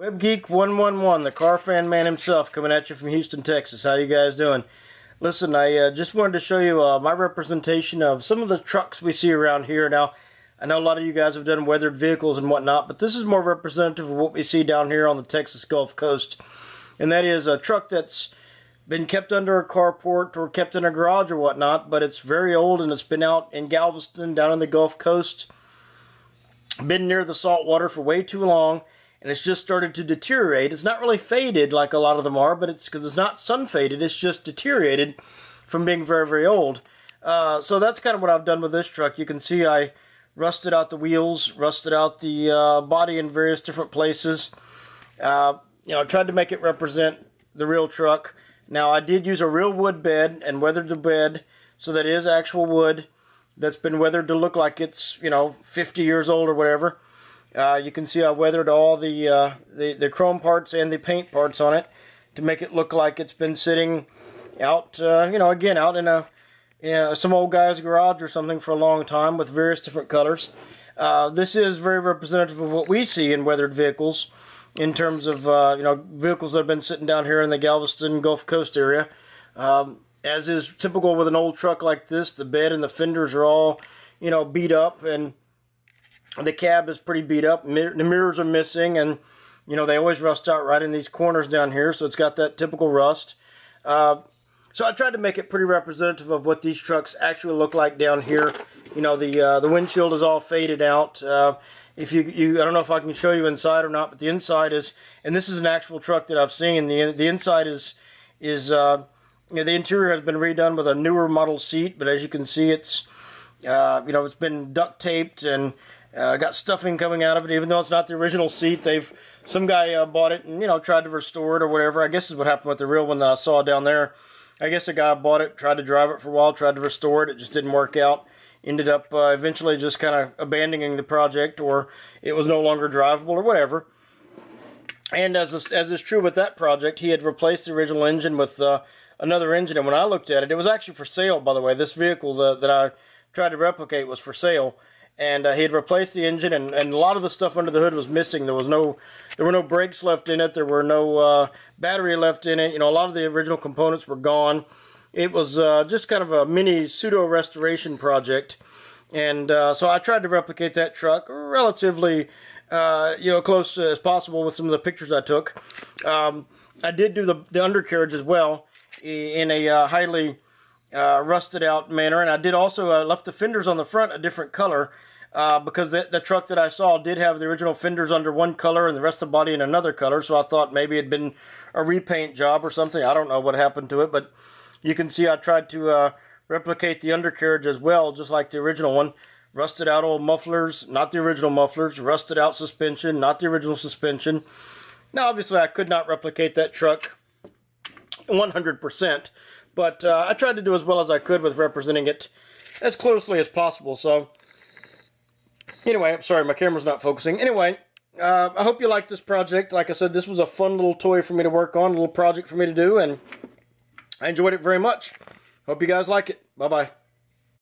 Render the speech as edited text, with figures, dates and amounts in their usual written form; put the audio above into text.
WebGeek111, the car fan man himself, coming at you from Houston, Texas. How you guys doing? Listen, I just wanted to show you my representation of some of the trucks we see around here. Now, I know a lot of you guys have done weathered vehicles and whatnot, but this is more representative of what we see down here on the Texas Gulf Coast. And that is a truck that's been kept under a carport or kept in a garage or whatnot, but it's very old and it's been out in Galveston, down on the Gulf Coast, been near the salt water for way too long, and it's just started to deteriorate. It's not really faded like a lot of them are, but it's because it's not sun faded, it's just deteriorated from being very, very old. So that's kind of what I've done with this truck. You can see I rusted out the wheels, rusted out the body in various different places. I tried to make it represent the real truck. Now, I did use a real wood bed and weathered the bed, so that is actual wood that's been weathered to look like it's, 50 years old or whatever. You can see I weathered all the chrome parts and the paint parts on it to make it look like it's been sitting out, again, out in some old guy's garage or something for a long time with various different colors. This is very representative of what we see in weathered vehicles, in terms of, vehicles that have been sitting down here in the Galveston Gulf Coast area. As is typical with an old truck like this, the bed and the fenders are all, beat up, and the cab is pretty beat up. The mirrors are missing, and, they always rust out right in these corners down here, so it's got that typical rust. So I tried to make it pretty representative of what these trucks actually look like down here. The windshield is all faded out. If I don't know if I can show you inside or not, but the inside is, and this is an actual truck that I've seen. The inside is the interior has been redone with a newer model seat, but as you can see, it's it's been duct taped and got stuffing coming out of it. Even though it's not the original seat, some guy bought it and tried to restore it or whatever. I guess is what happened with the real one that I saw down there. I guess a guy bought it, tried to drive it for a while, tried to restore it. It just didn't work out. Ended up eventually just kind of abandoning the project, or it was no longer drivable or whatever. And as is true with that project, he had replaced the original engine with another engine. And when I looked at it, it was actually for sale, by the way. This vehicle that I tried to replicate was for sale. And he had replaced the engine, and a lot of the stuff under the hood was missing. There were no brakes left in it. There were no battery left in it. A lot of the original components were gone. It was just kind of a mini pseudo-restoration project. And so I tried to replicate that truck relatively, close as possible with some of the pictures I took. I did do the undercarriage as well in a highly rusted out manner. And I did also left the fenders on the front a different color because the truck that I saw did have the original fenders under one color and the rest of the body in another color. So I thought maybe it'd been a repaint job or something. I don't know what happened to it, but you can see I tried to replicate the undercarriage as well, just like the original one. Rusted out old mufflers, not the original mufflers. Rusted out suspension, not the original suspension. Now, obviously, I could not replicate that truck 100%, but I tried to do as well as I could with representing it as closely as possible. So, anyway, I'm sorry, my camera's not focusing. Anyway, I hope you like this project. Like I said, this was a fun little toy for me to work on, a little project for me to do, and I enjoyed it very much. Hope you guys like it. Bye-bye.